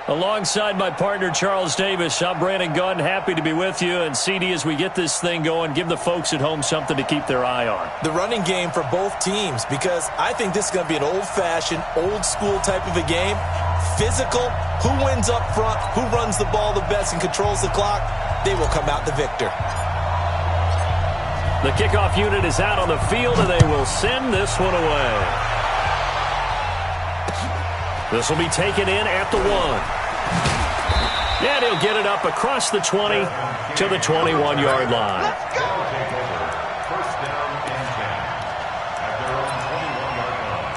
Alongside my partner, Charles Davis, I'm Brandon Gunn. Happy to be with you. And, CD, as we get this thing going, give the folks at home something to keep their eye on. The running game for both teams, because I think this is going to be an old-fashioned, old-school type of a game. Physical, who wins up front, who runs the ball the best and controls the clock, they will come out the victor. The kickoff unit is out on the field, and they will send this one away. This will be taken in at the 1. And he'll get it up across the 20 to the 21-yard line. Let's go! First down and 10 at their own 21-yard line.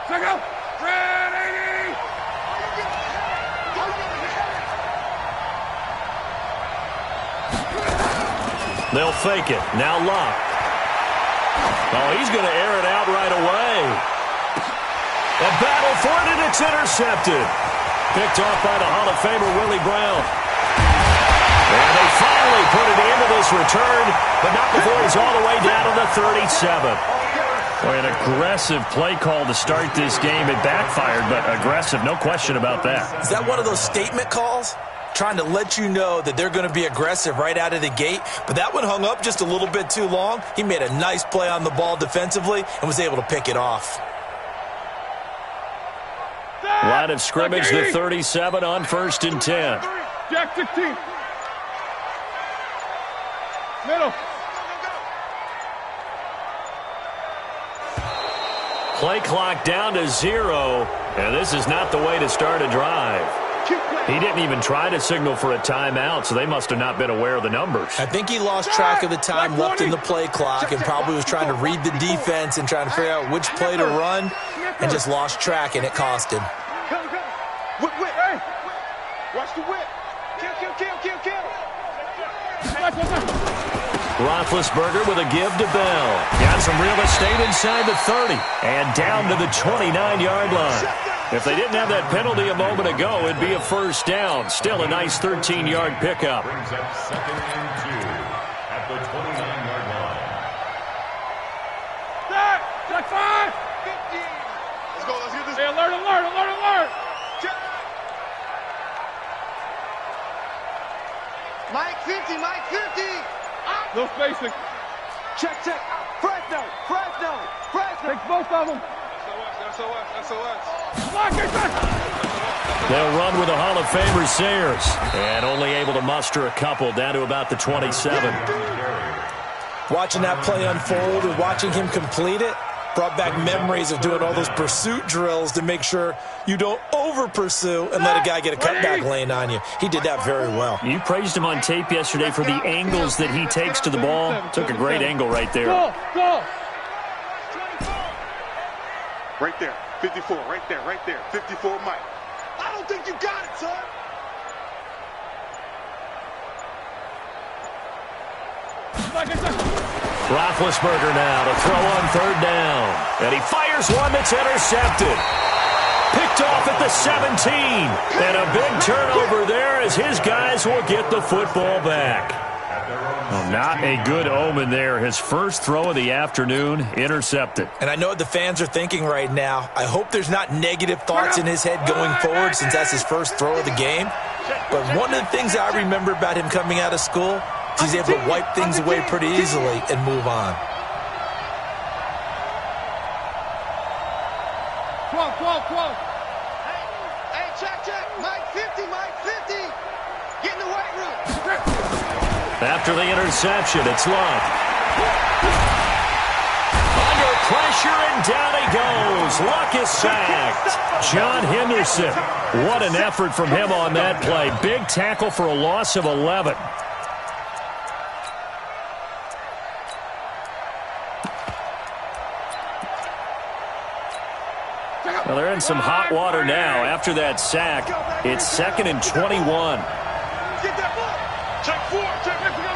Check out! They'll fake it. Now Locke. Oh, he's going to air it out right away. A battle for it, and it's intercepted. Picked off by the Hall of Famer, Willie Brown. And they finally put it into this return, but not before he's all the way down to the 37. Boy, an aggressive play call to start this game. It backfired, but aggressive, no question about that. Is that one of those statement calls? Trying to let you know that they're going to be aggressive right out of the gate. But that one hung up just a little bit too long. He made a nice play on the ball defensively and was able to pick it off. Line of scrimmage, the 37 on 1st and 10. Jack 16. Middle. Play clock down to 0. And this is not the way to start a drive. He didn't even try to signal for a timeout, so they must have not been aware of the numbers. I think he lost track of the time left in the play clock and probably was trying to read the defense and trying to figure out which play to run and just lost track, and it cost him. Whip, whip. Hey. Watch the whip. Kill. Roethlisberger with a give to Bell. Got some real estate inside the 30 and down to the 29-yard line. If they didn't have that penalty a moment ago, it'd be a first down. Still a nice 13-yard pickup. Brings up 2nd and 2 at the 29-yard line. Check 5. 15. Let's go. Let's get this. Hey, alert. Check. Mike 50. No spacing. Check. Fresno. Take both of them. SOS. They'll run with the Hall of Famer Sayers. And only able to muster a couple down to about the 27. Watching that play unfold and watching him complete it brought back memories of doing all those pursuit drills to make sure you don't over-pursue and let a guy get a cutback lane on you. He did that very well. You praised him on tape yesterday for the angles that he takes to the ball. Took a great angle right there. Go. Right there. 54, right there. 54, Mike. I don't think you got it, son. Roethlisberger now to throw on 3rd down. And he fires one that's intercepted. Picked off at the 17. And a big turnover there as his guys will get the football back. Oh, not a good omen there. His first throw of the afternoon intercepted. And I know what the fans are thinking right now. I hope there's not negative thoughts in his head going forward since that's his first throw of the game. But one of the things I remember about him coming out of school is he's able to wipe things away pretty easily and move on. 12. Hey, check. Mike 50. Get in the weight room. After the interception, it's Love. Under pressure, and down he goes. Luck is sacked. John Henderson. What an effort from him on that play. Big tackle for a loss of 11. Well, they're in some hot water now. After that sack, it's 2nd and 21. Get that ball. Check 4. Check Mexico.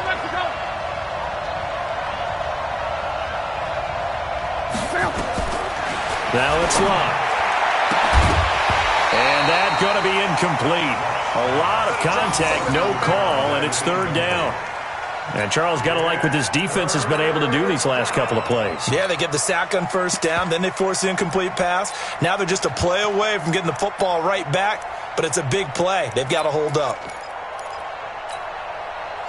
Now it's Locke. And that's going to be incomplete. A lot of contact, no call, and it's 3rd down. And Charles, got to like what this defense has been able to do these last couple of plays. Yeah, they get the sack on first down, then they force the incomplete pass. Now they're just a play away from getting the football right back, but it's a big play. They've got to hold up.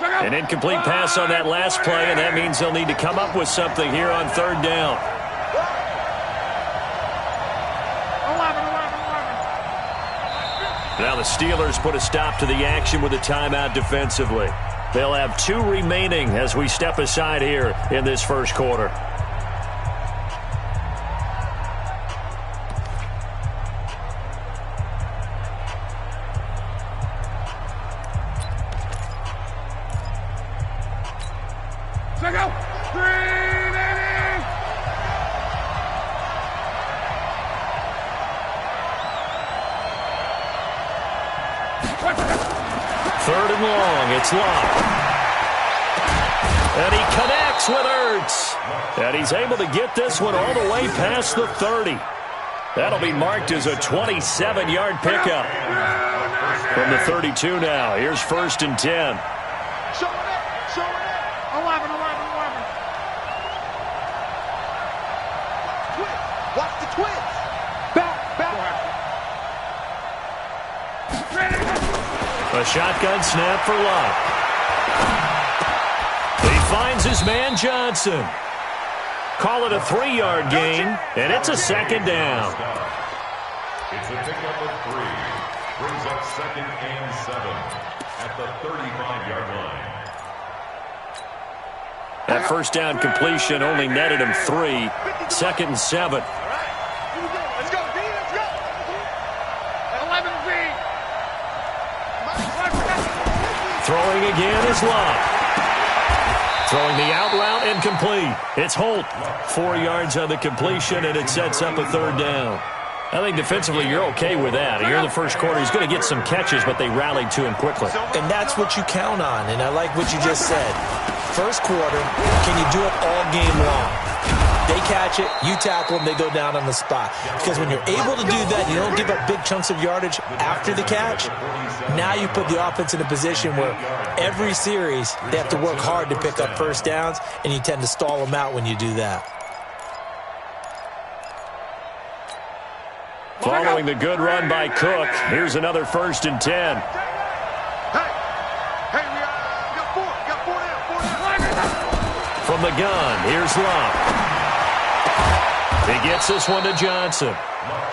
An incomplete pass on that last play, and that means they'll need to come up with something here on third down. Now the Steelers put a stop to the action with a timeout defensively. They'll have 2 remaining as we step aside here in this first quarter. Third and long, it's Locke. And he connects with Ertz. And he's able to get this one all the way past the 30. That'll be marked as a 27-yard pickup. From the 32 now, here's 1st and 10. Show it up, show it up. 11. Twins, watch the twins. Back. A shotgun snap for Locke. He finds his man Johnson. Call it a 3-yard gain, and it's a 2nd down. It's a pickup of 3. Brings up 2nd and 7 at the 35-yard line. That first down completion only netted him 3. 2nd and 7. Let's go, D, let's go. 11 feet. Throwing again is Locke. Throwing the out route incomplete. It's Holt. 4 yards on the completion, and it sets up a 3rd down. I think defensively you're okay with that. Here in the first quarter, he's going to get some catches, but they rallied to him quickly. And that's what you count on, and I like what you just said. First quarter, can you do it all game long? They catch it, you tackle them, they go down on the spot. Because when you're able to do that, you don't give up big chunks of yardage after the catch. Now you put the offense in a position where every series they have to work hard to pick up first downs, and you tend to stall them out when you do that. Following the good run by Cook, here's another 1st and 10. Hey, we got 4 now. From the gun, here's Locke. He gets this one to Johnson.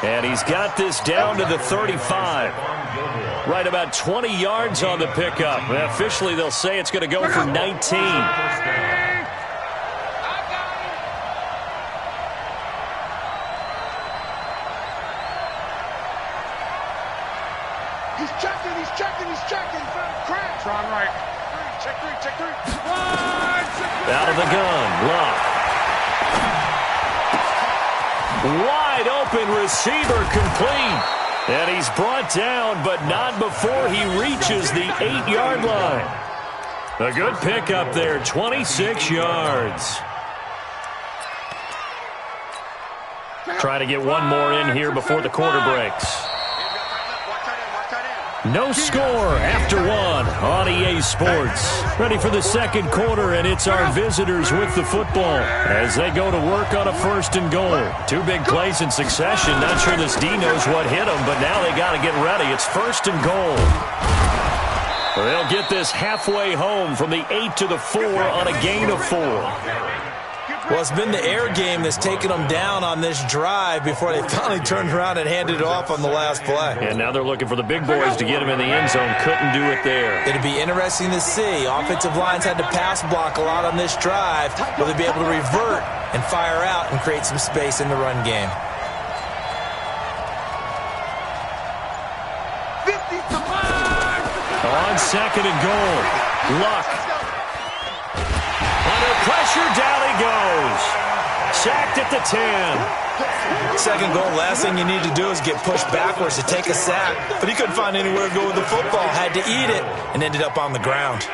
And he's got this down to the 35. Right about 20 yards on the pickup. Officially, they'll say it's going to go for 19. He's checking. Crash. Ron right. Check 3. Out of the gun, Locke. Wide open receiver complete. And he's brought down, but not before he reaches the 8-yard line. A good pickup there, 26 yards. Try to get one more in here before the quarter breaks. No score after 1 on EA Sports. Ready for the second quarter, and it's our visitors with the football as they go to work on a 1st and goal. 2 big plays in succession. Not sure this D knows what hit them, but now they got to get ready. It's 1st and goal. They'll get this halfway home from the 8 to the 4 on a gain of 4. Well, it's been the air game that's taken them down on this drive before they finally turned around and handed it off on the last play. And now they're looking for the big boys to get them in the end zone. Couldn't do it there. It'd be interesting to see. Offensive lines had to pass block a lot on this drive. Will they be able to revert and fire out and create some space in the run game? On 2nd and goal, Luck. Under pressure, down he goes. Sacked at the 10. 2nd goal, last thing you need to do is get pushed backwards to take a sack. But he couldn't find anywhere to go with the football. Had to eat it and ended up on the ground.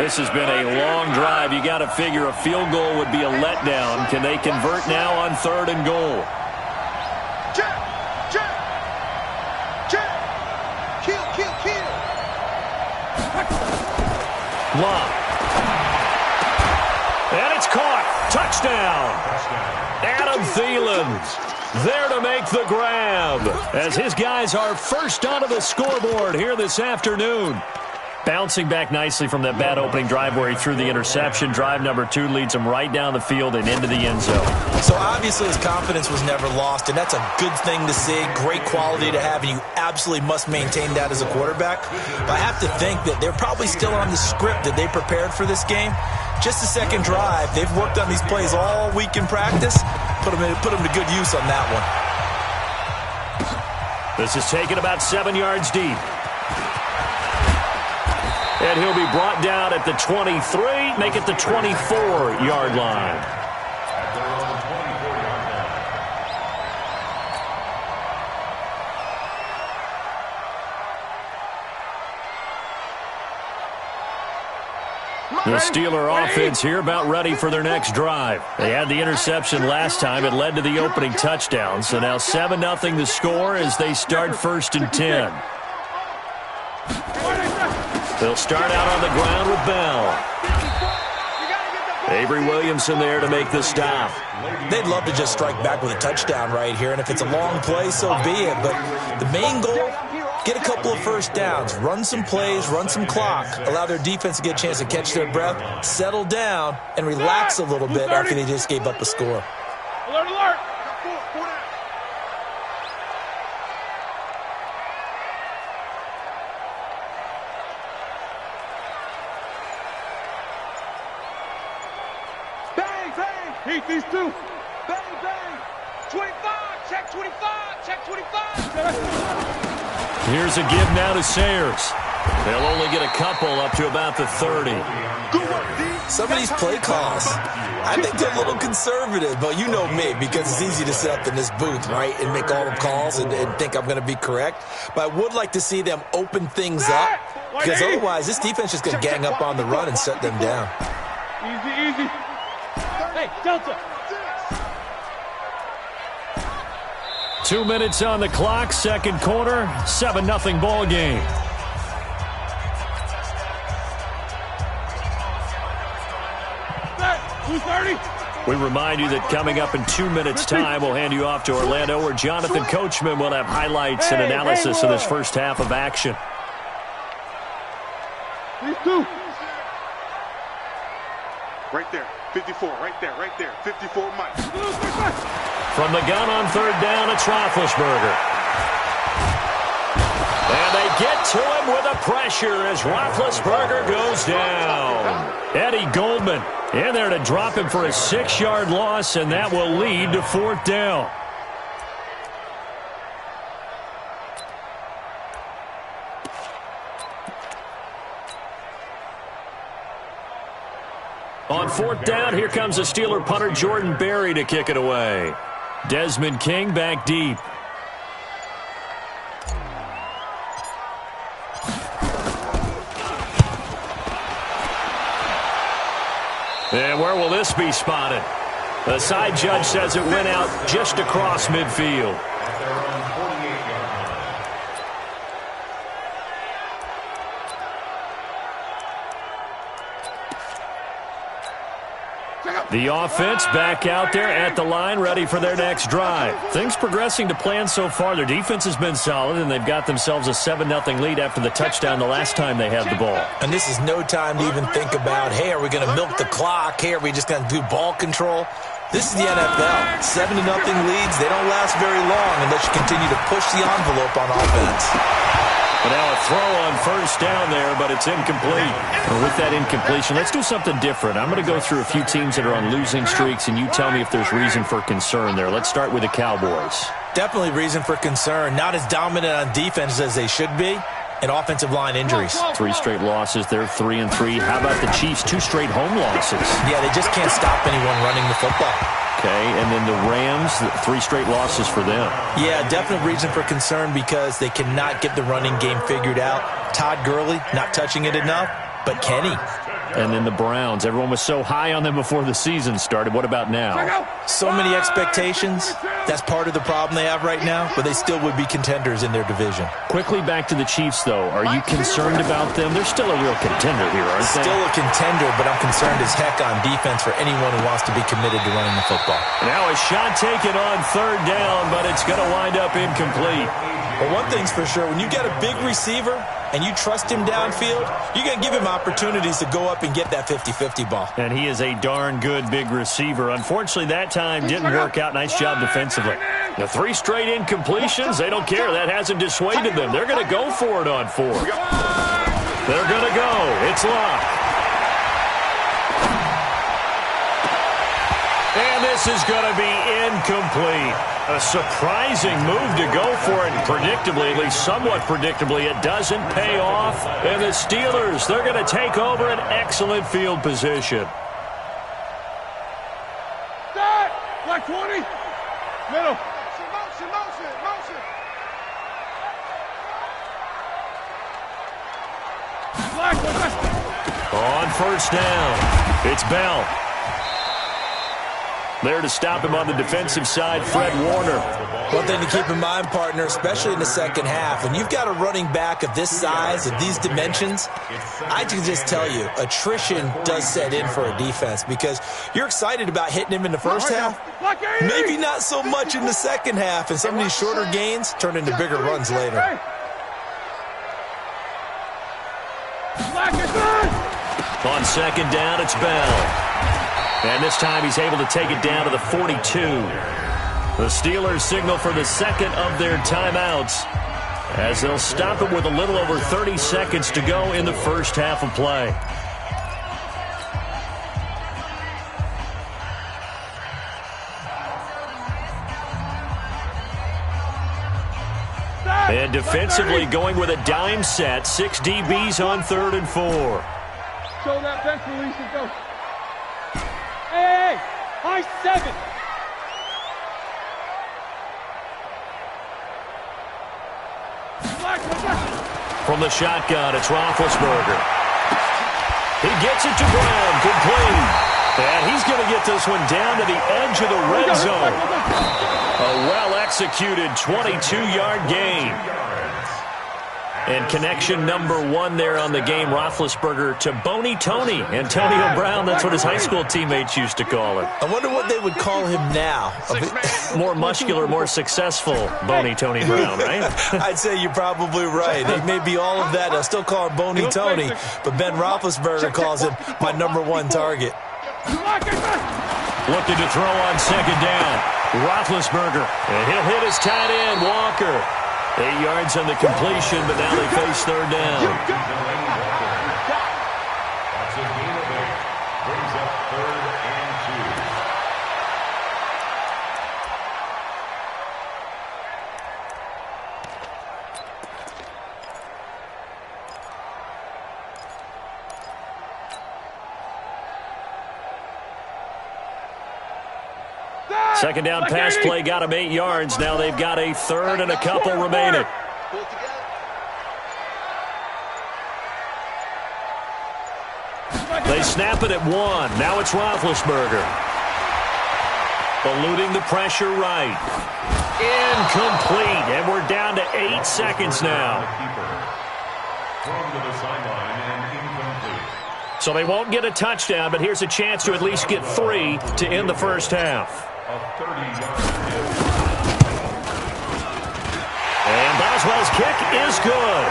This has been a long drive. You got to figure a field goal would be a letdown. Can they convert now on 3rd and goal? Kill. Lock. And it's caught. Touchdown. Adam Thielen there to make the grab as his guys are first onto the scoreboard here this afternoon. Bouncing back nicely from that bad opening drive where he threw the interception. Drive number 2 leads him right down the field and into the end zone. So obviously his confidence was never lost, and that's a good thing to see. Great quality to have, and you absolutely must maintain that as a quarterback. But I have to think that they're probably still on the script that they prepared for this game. Just the second drive. They've worked on these plays all week in practice. Put them to good use on that one. This is taken about 7 yards deep. And he'll be brought down at the 23, make it the 24-yard line. The Steeler offense here about ready for their next drive. They had the interception last time. It led to the opening touchdown. So now 7-0 the score as they start 1st and 10. They'll start out on the ground with Bell. Avery Williamson there to make the stop. They'd love to just strike back with a touchdown right here, and if it's a long play, so be it. But the main goal, get a couple of first downs, run some plays, run some clock, allow their defense to get a chance to catch their breath, settle down, and relax a little bit after they just gave up a score. Alert, alert! Heat these two. Bang, bang. 25. Check 25. Check 25. Here's a give now to Sayers. They'll only get a couple up to about the 30. Some of these play calls, I think they're a little conservative, but you know me, because it's easy to sit up in this booth, right, and make all the calls and think I'm going to be correct. But I would like to see them open things up, because otherwise this defense is going to gang up on the run and shut them down. Easy, easy. Hey, Delta. 2 minutes on the clock, second quarter, 7-0 ball game. We remind you that coming up in 2 minutes' time, we'll hand you off to Orlando, where Jonathan Coachman will have highlights and analysis of this first half of action. These two. Right there. 54, right there, 54 Mike. From the gun on third down, it's Roethlisberger. And they get to him with a pressure as Roethlisberger goes down. Eddie Goldman in there to drop him for a 6-yard loss, and that will lead to 4th down. On 4th down, here comes the Steeler punter Jordan Berry to kick it away. Desmond King back deep. And where will this be spotted? The side judge says it went out just across midfield. The offense back out there at the line, ready for their next drive. Things progressing to plan so far. Their defense has been solid, and they've got themselves a 7-0 lead after the touchdown the last time they had the ball. And this is no time to even think about, hey, are we going to milk the clock? Hey, are we just going to do ball control? This is the NFL. 7-0 leads, they don't last very long unless you continue to push the envelope on offense. But now a throw on first down there, but it's incomplete. And with that incompletion, let's do something different. I'm going to go through a few teams that are on losing streaks, and you tell me if there's reason for concern there. Let's start with the Cowboys. Definitely reason for concern. Not as dominant on defense as they should be, and offensive line injuries. 3 straight losses. They're 3-3. How about the Chiefs? 2 straight home losses. Yeah, they just can't stop anyone running the football. Okay, and then the Rams, 3 straight losses for them. Yeah, definite reason for concern because they cannot get the running game figured out. Todd Gurley not touching it enough, but Kenny. And then the Browns. Everyone was so high on them before the season started. What about now? So many expectations, That's part of the problem they have right now, but they still would be contenders in their division. Quickly back to the Chiefs, though. Are you concerned about them? They're still a real contender here, aren't they? Still a contender, but I'm concerned as heck on defense for anyone who wants to be committed to running the football. Now a shot taken on third down, but it's going to wind up incomplete. Well, one thing's for sure, when you got a big receiver and you trust him downfield, you're going to give him opportunities to go up and get that 50-50 ball. And he is a darn good big receiver. Unfortunately, that time didn't work out. Nice job defensively. The 3 straight incompletions, they don't care. That hasn't dissuaded them. They're going to go for it on 4. They're going to go. It's locked. And this is going to be incomplete. A surprising move to go for it. Predictably, at least somewhat predictably, it doesn't pay off. And the Steelers, they're going to take over an excellent field position. Start! Like 20. Middle. Motion, motion, motion. On first down, it's Bell. There to stop him on the defensive side, Fred Warner. One thing to keep in mind, partner, especially in the second half, when you've got a running back of this size, of these dimensions, I can just tell you, attrition does set in for a defense because you're excited about hitting him in the first half. Maybe not so much in the second half, and some of these shorter gains turn into bigger runs later. On second down, it's Bell. And this time he's able to take it down to the 42. The Steelers signal for the second of their timeouts as they'll stop it with a little over 30 seconds to go in the first half of play. And defensively going with a dime set, 6 DBs on 3rd and 4. Show that bench release and go. Hey, high 7. From the shotgun, it's Roethlisberger. He gets it to Brown, complete. And he's going to get this one down to the edge of the red zone. A well-executed 22-yard gain. And connection number 1 there on the game, Roethlisberger to Boney Tony. Antonio Brown, that's what his high school teammates used to call him. I wonder what they would call him now. More muscular, more successful Boney Tony Brown, right? I'd say you're probably right. It may be all of that. They'll still call him Boney Tony, but Ben Roethlisberger calls him my number 1 target. Looking to throw on second down. Roethlisberger. And he'll hit his tight end, Walker. 8 yards on the completion, but now they face third down. That's a gain of 8. Brings up 3rd and 2. Second down pass play got him 8 yards. Now they've got a 3rd and a couple remaining. They snap it at 1. Now it's Roethlisberger. Eluding the pressure right. Incomplete. And we're down to 8 seconds now. thrown to the sideline and incomplete. So they won't get a touchdown, but here's a chance to at least get 3 to end the first half. A 30-yard hit. And Boswell's kick is good.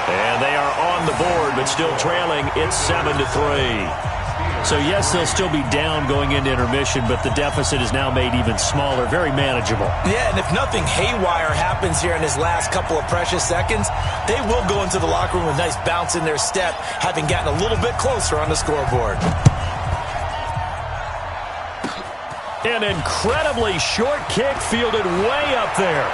And they are on the board, but still trailing. It's 7-3. So, yes, they'll still be down going into intermission, but the deficit is now made even smaller, very manageable. Yeah, and if nothing haywire happens here in his last couple of precious seconds, they will go into the locker room with a nice bounce in their step, having gotten a little bit closer on the scoreboard. An incredibly short kick fielded way up there.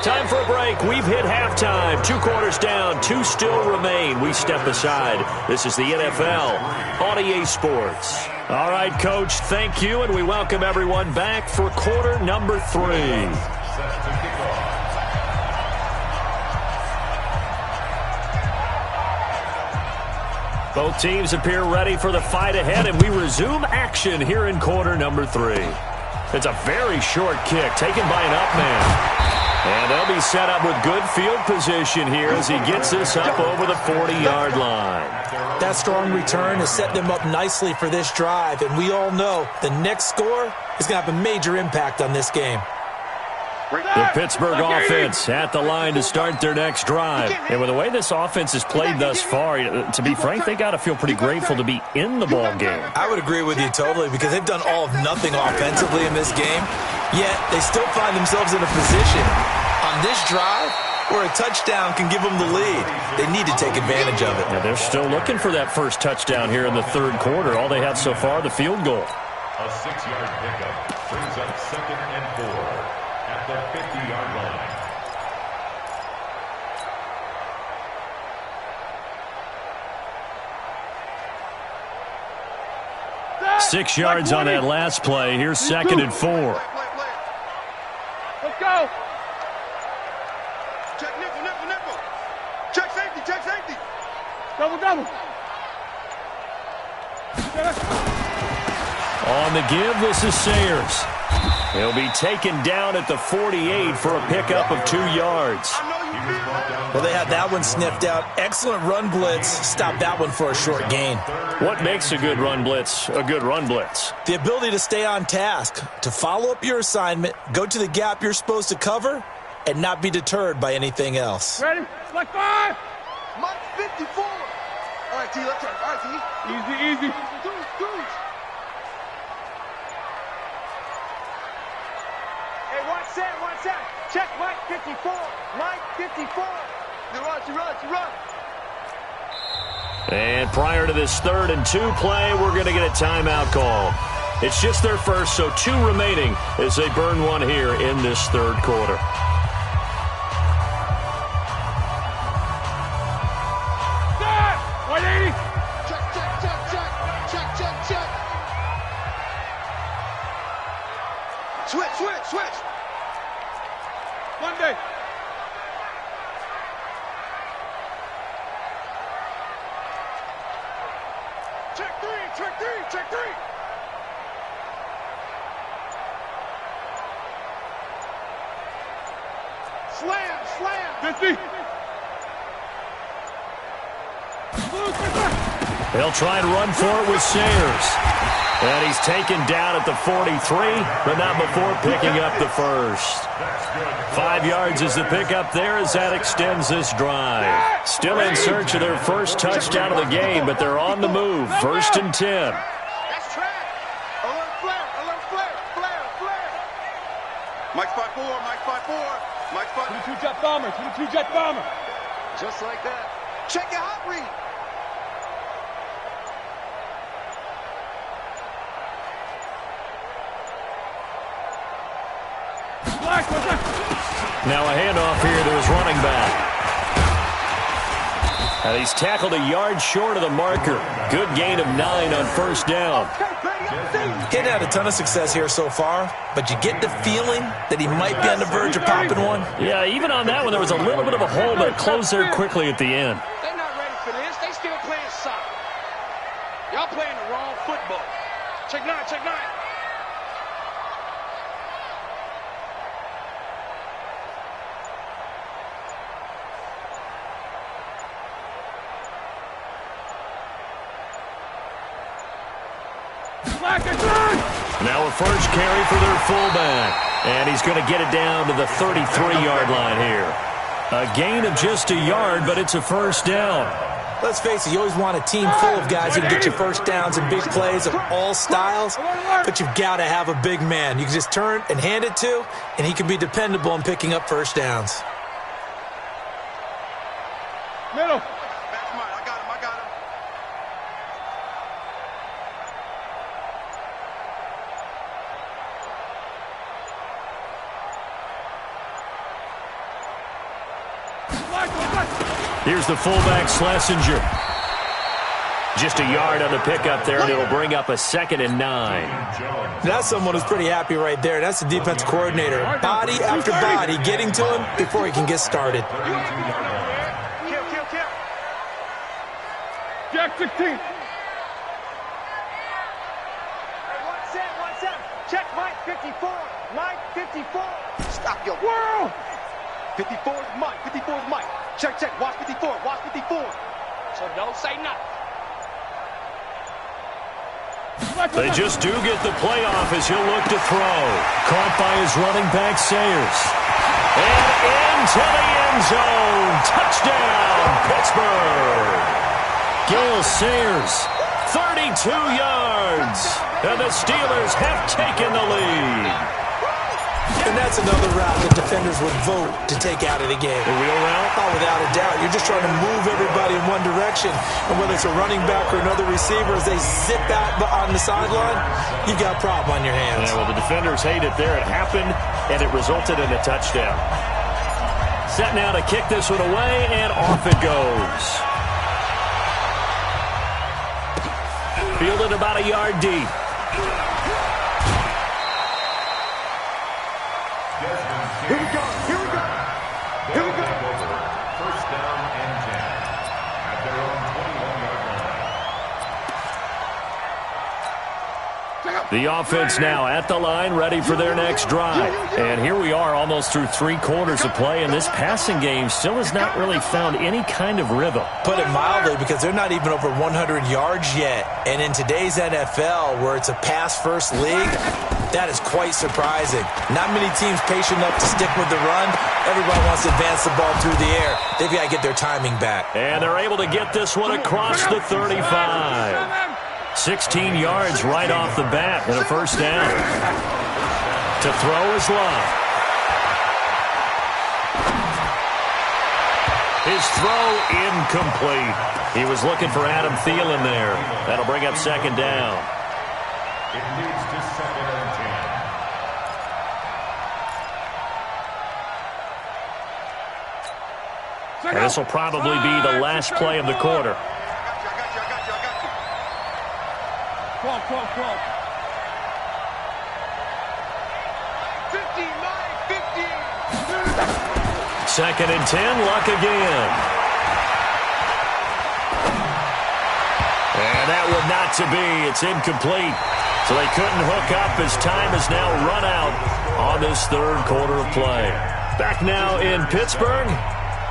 Time for a break. We've hit halftime. 2 quarters down. 2 still remain. We step aside. This is the NFL on EA Sports. All right, Coach, thank you, and we welcome everyone back for quarter number 3. Set to kick off. Both teams appear ready for the fight ahead, and we resume action here in quarter number 3. It's a very short kick taken by an up man. And they'll be set up with good field position here as he gets this up over the 40-yard line. That strong return has set them up nicely for this drive, and we all know the next score is going to have a major impact on this game. The Pittsburgh offense at the line to start their next drive. And with the way this offense has played thus far, to be frank, they got to feel pretty grateful to be in the ball game. I would agree with you totally because they've done all of nothing offensively in this game, yet they still find themselves in a position on this drive where a touchdown can give them the lead. They need to take advantage of it. Now they're still looking for that first touchdown here in the third quarter. All they have so far, the field goal. A 6-yard pickup brings up 2nd and 4 at the 50-yard line. That, 6 yards on that last play. Here's 2nd and 4. Let's go. Check nickel, nickel, nickel. Check safety, check safety. Double, double. On the give, this is Sayers. He'll be taken down at the 48 for a pickup of 2 yards. Well, they had that one sniffed out. Excellent run blitz. Stop that one for a short gain. What makes a good run blitz a good run blitz? The ability to stay on task, to follow up your assignment, go to the gap you're supposed to cover, and not be deterred by anything else. Ready? Select 5. Mike 54. All right, T, let's turn. All right, T. Easy, easy. Goose. Hey, watch that. Check Mike 54. Mike 54. You run. And prior to this 3rd and 2 play, we're going to get a timeout call. It's just their first, so 2 remaining as they burn one here in this third quarter. Set! 180. Check. Switch. Monday. Check three. Slam. 50. They'll try and run for it with Sayers. And he's taken down at the 43, but not before picking up the first. 5 yards is the pickup there as that extends this drive. Still in search of their first touchdown of the game, but they're on the move. 1st and 10. That's track. Alert flare. Mike 5-4. Mike 5. 22 jet bomber. Just like that. Check your hot read. Now a handoff here to his running back. And he's tackled a yard short of the marker. Good gain of 9 on 1st down. He's had a ton of success here so far, but you get the feeling that he might be on the verge of popping one. Yeah, even on that one, there was a little bit of a hole, but it closed there quickly at the end. They're not ready for this. They still playing soccer. Y'all playing the wrong football. Check 9. Now a first carry for their fullback. And he's going to get it down to the 33-yard line here. A gain of just a yard, but it's a 1st down. Let's face it, you always want a team full of guys who can get you first downs and big plays of all styles, but you've got to have a big man you can just turn and hand it to, and he can be dependable in picking up first downs. Middle. That's mine. I got him. Here's the fullback, Schlesinger. Just a yard on the pickup there, and it'll bring up a 2nd and 9. That's someone who's pretty happy right there. That's the defense coordinator. Body after body getting to him before he can get started. Check. 16. One set. Check Mike 54. Mike 54. Stop your World! 54 is Mike. 54 is Mike. Check. Watch 54. Watch 54. So don't say nothing. They just do get the playoff as he'll look to throw. Caught by his running back, Sayers. And into the end zone. Touchdown, Pittsburgh. Gale Sayers, 32 yards. And the Steelers have taken the lead. And that's another route that defenders would vote to take out of the game. The wheel route? Oh, without a doubt. You're just trying to move everybody in one direction. And whether it's a running back or another receiver, as they zip out on the sideline, you've got a problem on your hands. Yeah, well, the defenders hate it there. It happened, and it resulted in a touchdown. Set now to kick this one away, and off it goes. Fielded about a yard deep. Here we go. First down and 10 at their own 21-yard line. The offense now at the line, ready for their next drive. And here we are almost through 3 quarters of play, and this passing game still has not really found any kind of rhythm. Put it mildly, because they're not even over 100 yards yet. And in today's NFL, where it's a pass-first league, that is quite surprising. Not many teams patient enough to stick with the run. Everybody wants to advance the ball through the air. They've got to get their timing back. And they're able to get this one across the 35. 16 yards right off the bat and a first down. To throw is Love. His throw incomplete. He was looking for Adam Thielen there. That'll bring up second down. It leads to second and 10. And this will probably be the last play of the quarter. I got you. 12. 50, Mike, 50. Second and 10, Luck again. And that one not to be. It's incomplete. So they couldn't hook up as time has now run out on this third quarter of play. Back now in Pittsburgh.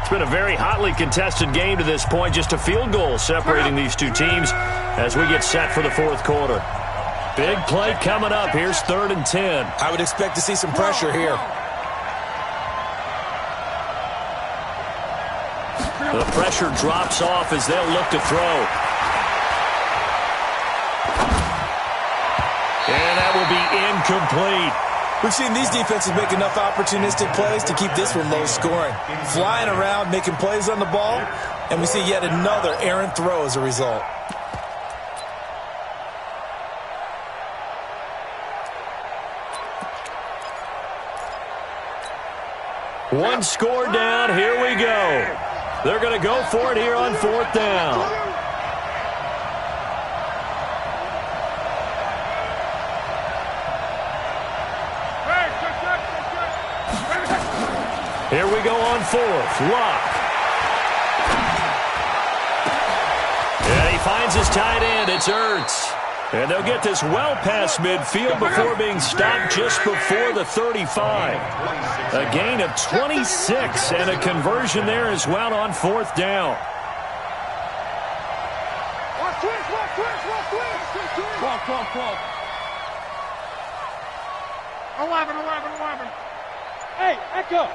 It's been a very hotly contested game to this point. Just a field goal separating these two teams as we get set for the fourth quarter. Big play coming up. Here's third and 10. I would expect to see some pressure here. The pressure drops off as they'll look to throw. And that will be incomplete. We've seen these defenses make enough opportunistic plays to keep this one low scoring. Flying around, making plays on the ball, and we see yet another errant throw as a result. One score down. Here we go. They're going to go for it here on fourth down. Here we go on fourth. Luck. And he finds his tight end. It's Ertz. And they'll get this well past midfield before being stopped just before the 35. A gain of 26 and a conversion there as well on fourth down. Watch twist. 12. 11. Hey, Echo.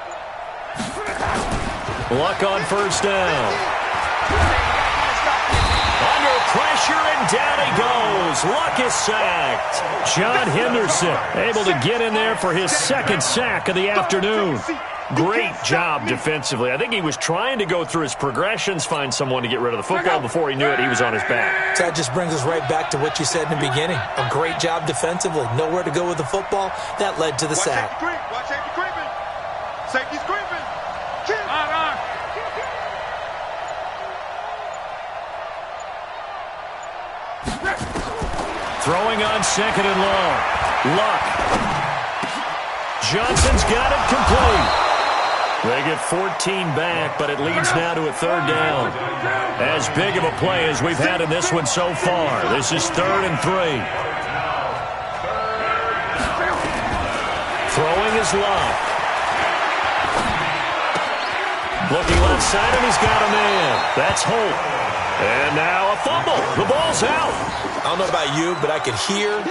Luck on first down. Under pressure, and down he goes. Luck is sacked. John Henderson able to get in there for his second sack of the afternoon. Great job defensively. I think he was trying to go through his progressions, find someone to get rid of the football. Before he knew it, he was on his back. That just brings us right back to what you said in the beginning. A great job defensively. Nowhere to go with the football. That led to the sack. Watch safety creeping. Safety's creeping. Throwing on second and long. Luck. Johnson's got it complete. They get 14 back, but it leads now to a third down. As big of a play as we've had in this one so far. This is 3rd and 3. Throwing is Love. Looking left side, and he's got a man. That's Holt. And now a fumble. The ball's out. I don't know about you, but I could hear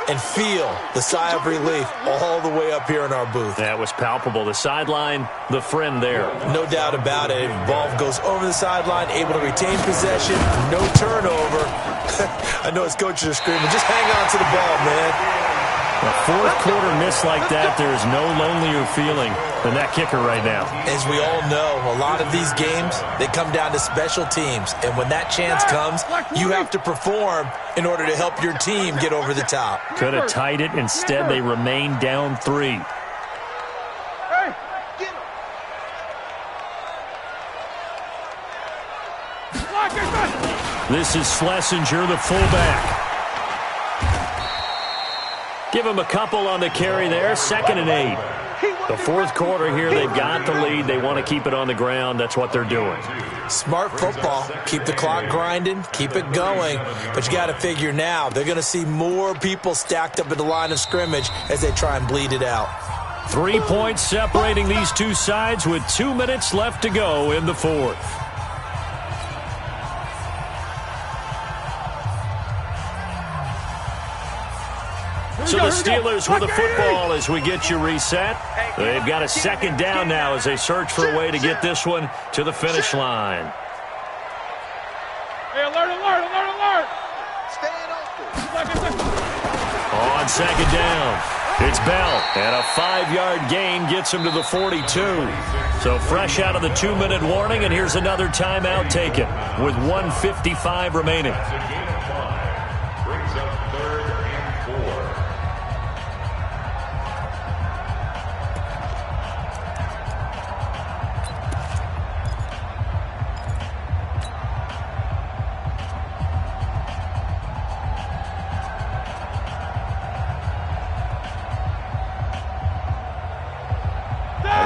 and feel the sigh of relief all the way up here in our booth. That was palpable. The sideline, the friend there. No doubt about it. Ball goes over the sideline, able to retain possession, no turnover. I know his coaches are screaming, just hang on to the ball, man. A fourth quarter miss like that, there is no lonelier feeling than that kicker right now. As we all know, a lot of these games, they come down to special teams. And when that chance comes, you have to perform in order to help your team get over the top. Could have tied it. Instead, they remain down 3. This is Schlesinger, the fullback. Give him a couple on the carry there. 2nd and 8. The fourth quarter here, they've got the lead. They want to keep it on the ground. That's what they're doing. Smart football. Keep the clock grinding. Keep it going. But you got to figure now, they're going to see more people stacked up at the line of scrimmage as they try and bleed it out. 3 points separating these two sides with 2 minutes left to go in the fourth. So the Steelers with the football as we get you reset. They've got a 2nd down now as they search for a way to get this one to the finish line. Hey, alert, alert, alert, alert! On 2nd down, it's Bell. And a 5-yard gain gets him to the 42. So fresh out of the 2-minute warning, and here's another timeout taken with 1:55 remaining.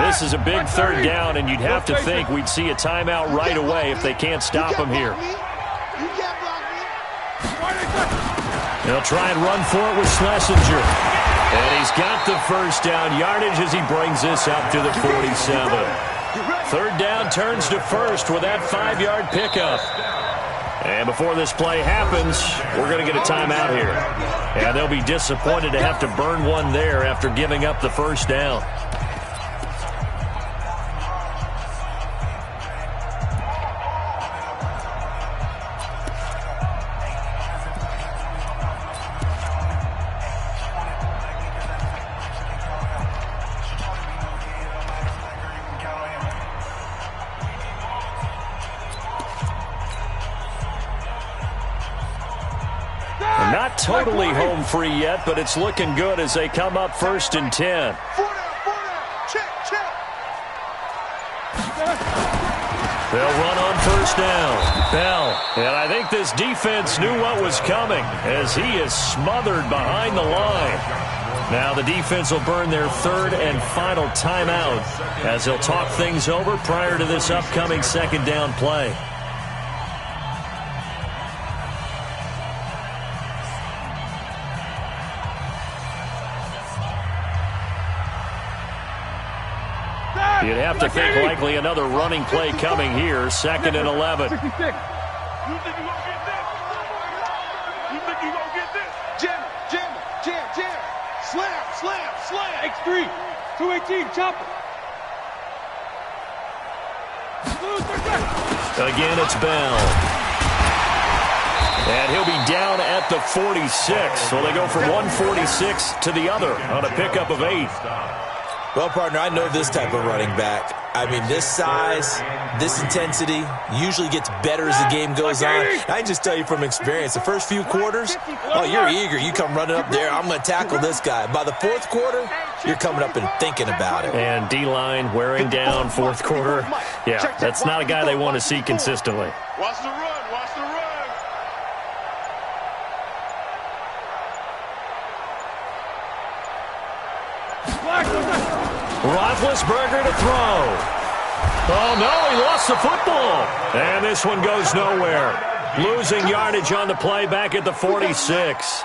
This is a big 3rd down, and you'd have to think we'd see a timeout right away if they can't stop him here. They'll try and run for it with Schlesinger. And he's got the first down yardage as he brings this up to the 47. 3rd down turns to 1st with that 5-yard pickup. And before this play happens, we're going to get a timeout here. And they'll be disappointed to have to burn one there after giving up the first down. Not totally home free yet, but it's looking good as they come up 1st and 10. They'll run on 1st down. Bell. And I think this defense knew what was coming as he is smothered behind the line. Now the defense will burn their 3rd and final timeout as they'll talk things over prior to this upcoming 2nd down play. You'd have to think likely another running play coming here. 2nd and 11. 66. You think you're going to get this? You think you're going to get this? Jam. Slam. X3. 218. Chop it. Again, it's Bell. And he'll be down at the 46. So they go from 146 to the other on a pickup of 8. Well, partner, I know this type of running back. I mean, this size, this intensity usually gets better as the game goes on. I can just tell you from experience, the first few quarters, oh, you're eager. You come running up there, I'm going to tackle this guy. By the 4th quarter, you're coming up and thinking about it. And D-line wearing down 4th quarter. Yeah, that's not a guy they want to see consistently. Watch the run. Watch the run. Roethlisberger to throw. Oh, no, he lost the football. And this one goes nowhere. Losing yardage on the play back at the 46.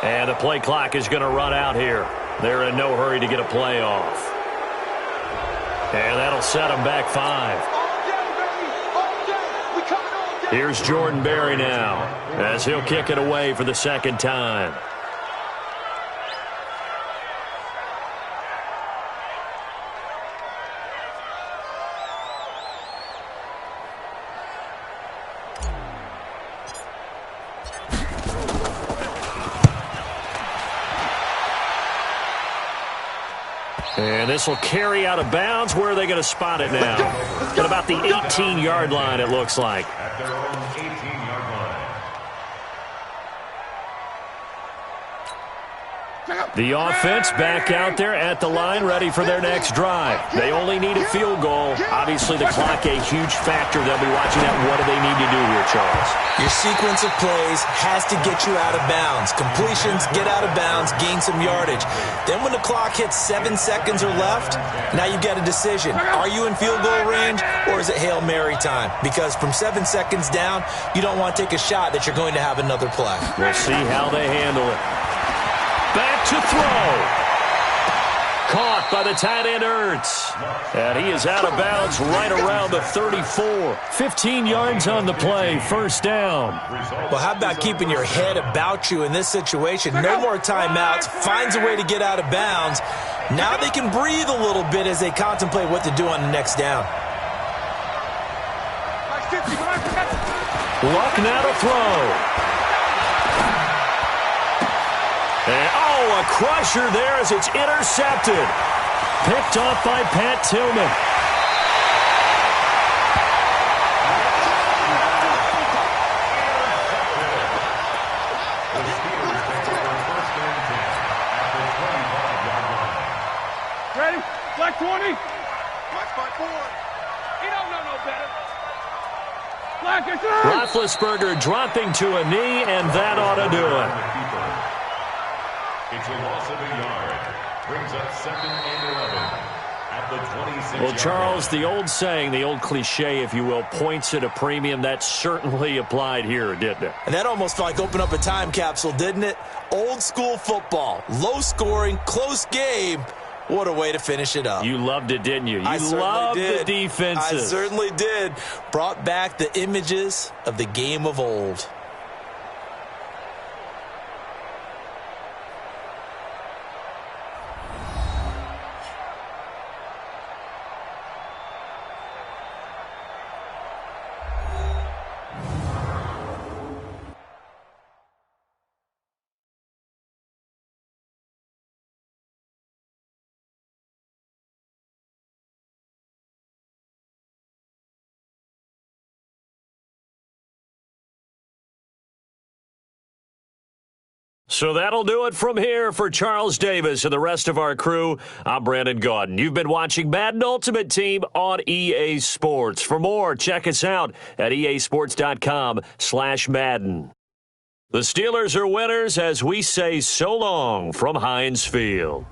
And the play clock is going to run out here. They're in no hurry to get a play off. And that'll set them back 5. Here's Jordan Berry now, as he'll kick it away for the second time. And this will carry out of bounds. Where are they going to spot it now? At about the 18-yard line, it looks like. At their own 18-yard line. The offense back out there at the line, ready for their next drive. They only need a field goal. Obviously, the clock a huge factor. They'll be watching that. What do they need to do here, Charles? Your sequence of plays has to get you out of bounds. Completions, get out of bounds, gain some yardage. Then when the clock hits 7 seconds or left, now you've got a decision. Are you in field goal range, or is it Hail Mary time? Because from 7 seconds down, you don't want to take a shot that you're going to have another play. We'll see how they handle it. Back to throw. Caught by the tight end, Ertz. And he is out of bounds right around the 34. 15 yards on the play, first down. Well, how about keeping your head about you in this situation? No more timeouts. Finds a way to get out of bounds. Now they can breathe a little bit as they contemplate what to do on the next down. Luck now to throw. And, a crusher there as it's intercepted. Picked off by Pat Tillman. Ready? Black 20. Watch my board. He don't know no better. Black is through. Roethlisberger dropping to a knee, and that ought to do it. It's a loss of a yard. Brings up 2nd and 11 at the 26. Well, Charles, the old saying, the old cliche, if you will, points at a premium. That certainly applied here, didn't it? And that almost like opened up a time capsule, didn't it? Old school football. Low scoring, close game. What a way to finish it up. You loved it, didn't you? You loved the defenses. I certainly did. Brought back the images of the game of old. So that'll do it from here for Charles Davis and the rest of our crew. I'm Brandon Gaudin. You've been watching Madden Ultimate Team on EA Sports. For more, check us out at easports.com/Madden. The Steelers are winners as we say so long from Heinz Field.